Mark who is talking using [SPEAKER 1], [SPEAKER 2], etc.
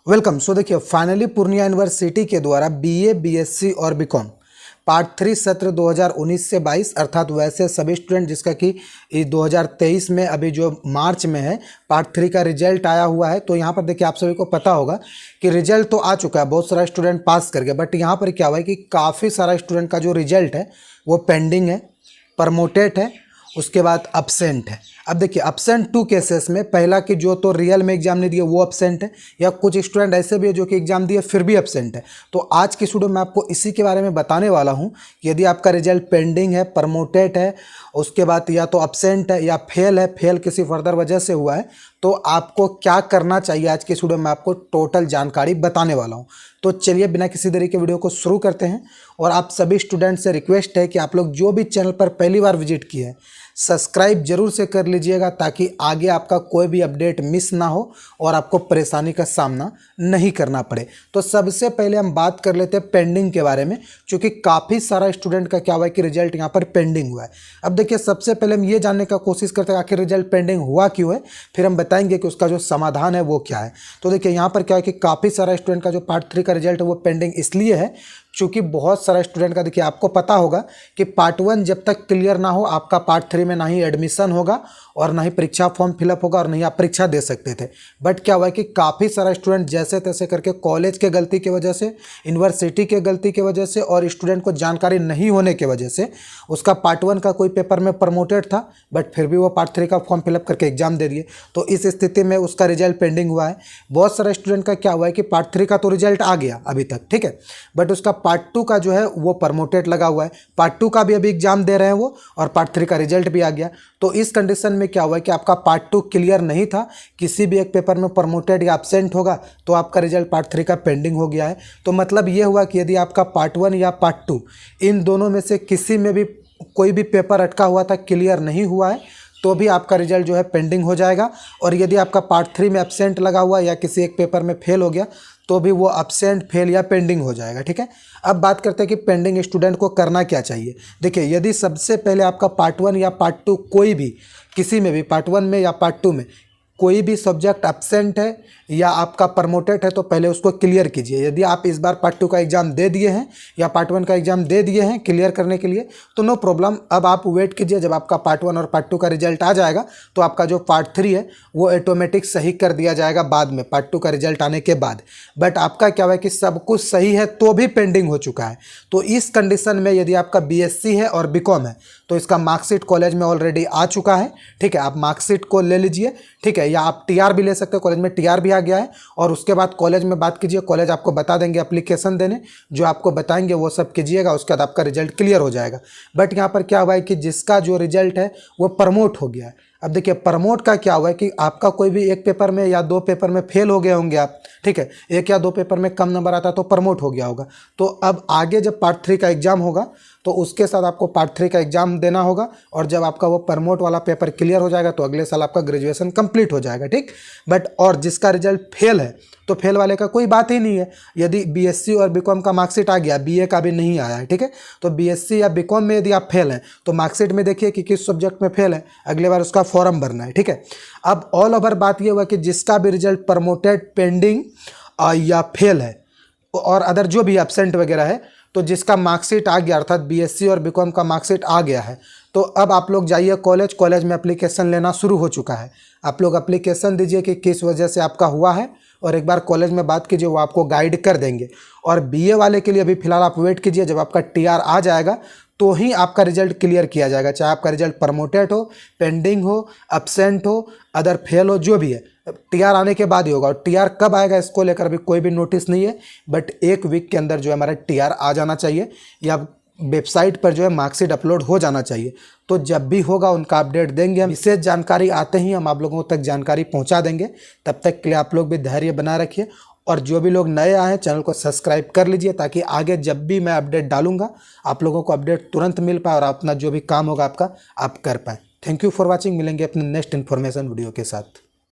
[SPEAKER 1] Welcome. सो देखिए, finally Purnia university के द्वारा बीए, बीएससी और बीकॉम पार्ट 3 सत्र 2019 से 22 अर्थात वैसे सभी स्टूडेंट जिसका कि 2023 में अभी जो मार्च में है पार्ट 3 का रिजल्ट आया हुआ है। तो यहाँ पर देखिए, आप सभी को पता होगा कि रिजल्ट तो आ चुका है, बहुत सारा स्टूडेंट पास कर गया, बट यहाँ पर क्या हुआ है कि काफ़ी सारा स्टूडेंट का जो रिजल्ट है वो पेंडिंग है, प्रमोटेड है, उसके बाद अब्सेंट है। अब देखिए, अब्सेंट 2 केसेस में पहला कि जो तो रियल में एग्जाम नहीं दिए वो अब्सेंट है, या कुछ स्टूडेंट ऐसे भी है जो कि एग्जाम दिए फिर भी अब्सेंट है। तो आज की वीडियो में आपको इसी के बारे में बताने वाला हूं कि यदि आपका रिजल्ट पेंडिंग है, प्रमोटेड है, उसके बाद या तो अब्सेंट है या फेल है, फेल किसी फर्दर वजह से हुआ है, तो आपको क्या करना चाहिए। आज की वीडियो में आपको टोटल जानकारी बताने वाला हूं। तो चलिए बिना किसी देरी के वीडियो को शुरू करते हैं। और आप सभी स्टूडेंट से रिक्वेस्ट है कि आप लोग जो भी चैनल पर पहली बार विजिट किए हैं सब्सक्राइब जरूर से कर लीजिएगा, ताकि आगे आपका कोई भी अपडेट मिस ना हो और आपको परेशानी का सामना नहीं करना पड़े। तो सबसे पहले हम बात कर लेते हैं पेंडिंग के बारे में, क्योंकि काफ़ी सारा स्टूडेंट का क्या हुआ है कि रिजल्ट यहाँ पर पेंडिंग हुआ है। अब देखिए, सबसे पहले हम ये जानने का कोशिश करते हैं आखिर रिजल्ट पेंडिंग हुआ क्यों है, फिर हम बताएंगे कि उसका जो समाधान है वो क्या है। तो देखिए, यहाँ पर क्या है कि काफ़ी सारा स्टूडेंट का जो पार्ट 3 का रिजल्ट है वो पेंडिंग इसलिए है क्योंकि बहुत सारा स्टूडेंट का, देखिए आपको पता होगा कि पार्ट 1 जब तक क्लियर ना हो आपका पार्ट 3 में ना ही एडमिशन होगा और ना ही परीक्षा फॉर्म फिलअप होगा और नहीं आप परीक्षा दे सकते थे। बट क्या हुआ है कि काफ़ी सारा स्टूडेंट जैसे तैसे करके कॉलेज के गलती की वजह से, यूनिवर्सिटी के गलती की वजह से और स्टूडेंट को जानकारी नहीं होने की वजह से उसका पार्ट 1 का कोई पेपर में प्रमोटेड था, बट फिर भी वो पार्ट 3 का फॉर्म फिलअप करके एग्जाम दे दिए। तो इस स्थिति में उसका रिजल्ट पेंडिंग हुआ है। बहुत सारे स्टूडेंट का क्या हुआ है कि पार्ट 3 का तो रिजल्ट आ गया अभी तक, ठीक है, बट उसका पार्ट 2 का जो है वो प्रमोटेड लगा हुआ है। पार्ट 2 का भी अभी एग्जाम दे रहे हैं वो, और पार्ट 3 का रिजल्ट भी आ गया। तो इस कंडीशन में क्या हुआ है कि आपका पार्ट 2 क्लियर नहीं था, किसी भी एक पेपर में प्रमोटेड या एब्सेंट होगा तो आपका रिजल्ट पार्ट 3 का पेंडिंग हो गया है। तो मतलब ये हुआ कि यदि आपका पार्ट 1 या पार्ट 2 इन दोनों में से किसी में भी कोई भी पेपर अटका हुआ था, क्लियर नहीं हुआ है, तो भी आपका रिजल्ट जो है पेंडिंग हो जाएगा। और यदि आपका पार्ट 3 में एब्सेंट लगा हुआ या किसी एक पेपर में फेल हो गया तो भी वो एब्सेंट, फेल या पेंडिंग हो जाएगा, ठीक है। अब बात करते हैं कि पेंडिंग स्टूडेंट को करना क्या चाहिए। देखिए, यदि सबसे पहले आपका पार्ट 1 या पार्ट 2 कोई भी, किसी में भी, पार्ट 1 में या पार्ट 2 में कोई भी सब्जेक्ट एब्सेंट है या आपका प्रमोटेड है तो पहले उसको क्लियर कीजिए। यदि आप इस बार पार्ट 2 का एग्जाम दे दिए हैं या पार्ट 1 का एग्जाम दे दिए हैं क्लियर करने के लिए, तो नो प्रॉब्लम, अब आप वेट कीजिए। जब आपका पार्ट 1 और पार्ट 2 का रिजल्ट आ जाएगा तो आपका जो पार्ट 3 है वो ऑटोमेटिक सही कर दिया जाएगा बाद में, पार्ट 2 का रिजल्ट आने के बाद। बट आपका क्या हुआ है कि सब कुछ सही है तो भी पेंडिंग हो चुका है। तो इस कंडीशन में यदि आपका बीएससी है और बीकॉम है तो इसका मार्कशीट कॉलेज में ऑलरेडी आ चुका है, ठीक है। आप मार्कशीट को ले लीजिए, ठीक है, या आप टीआर भी ले सकते हैं, कॉलेज में टीआर भी आ गया है। और उसके बाद कॉलेज में बात कीजिए, कॉलेज आपको बता देंगे एप्लीकेशन देने, जो आपको बताएंगे वो सब कीजिएगा, उसके बाद आपका रिजल्ट क्लियर हो जाएगा। बट यहाँ पर क्या हुआ है कि जिसका जो रिजल्ट है वो प्रमोट हो गया है। अब देखिए, प्रमोट का क्या हुआ है कि आपका कोई भी एक पेपर में या 2 पेपर में फेल हो गए होंगे आप, ठीक है, 1 या 2 पेपर में कम नंबर आता तो प्रमोट हो गया होगा। तो अब आगे जब पार्ट 3 का एग्जाम होगा तो उसके साथ आपको पार्ट 3 का एग्जाम देना होगा, और जब आपका वो प्रमोट वाला पेपर क्लियर हो जाएगा तो अगले साल आपका ग्रेजुएशन कंप्लीट हो जाएगा, ठीक। बट और जिसका रिजल्ट फेल है तो फेल वाले का कोई बात ही नहीं है। यदि बीएससी और बीकॉम का मार्कशीट आ गया, बीए का भी नहीं आया है, ठीक है, तो बीएससी या बीकॉम में यदि आप फेल हैं तो मार्कशीट में देखिए कि किस सब्जेक्ट में फेल है, अगले बार उसका फॉर्म भरना है, ठीक है। अब ऑल ओवर बात ये हुआ कि जिसका भी रिजल्ट प्रमोटेड, पेंडिंग या फेल है और अदर जो भी एब्सेंट वगैरह है, तो जिसका मार्कशीट आ गया अर्थात बीएससी और बीकॉम का मार्कशीट आ गया है, तो अब आप लोग जाइए कॉलेज में एप्लीकेशन लेना शुरू हो चुका है। आप लोग एप्लीकेशन दीजिए कि किस वजह से आपका हुआ है, और एक बार कॉलेज में बात कीजिए, वो आपको गाइड कर देंगे। और बीए वाले के लिए अभी फिलहाल आप वेट कीजिए, जब आपका टीआर आ जाएगा तो ही आपका रिजल्ट क्लियर किया जाएगा, चाहे आपका रिजल्ट प्रमोटेड हो, पेंडिंग हो, एब्सेंट हो, अदर फेल हो, जो भी है, टीआर आने के बाद ही होगा। और टीआर कब आएगा इसको लेकर अभी कोई भी नोटिस नहीं है, बट 1 वीक के अंदर जो है हमारा टीआर आ जाना चाहिए, या वेबसाइट पर जो है मार्कशीट अपलोड हो जाना चाहिए। तो जब भी होगा उनका अपडेट देंगे हम, विशेष जानकारी आते ही हम आप लोगों तक जानकारी पहुंचा देंगे। तब तक के लिए आप लोग भी धैर्य बना रखिए, और जो भी लोग नए आए हैं चैनल को सब्सक्राइब कर लीजिए, ताकि आगे जब भी मैं अपडेट डालूंगा आप लोगों को अपडेट तुरंत मिल पाए और अपना जो भी काम होगा आपका आप कर पाएँ। Thank you for watching. मिलेंगे अपने नेक्स्ट इन्फॉर्मेशन वीडियो के साथ।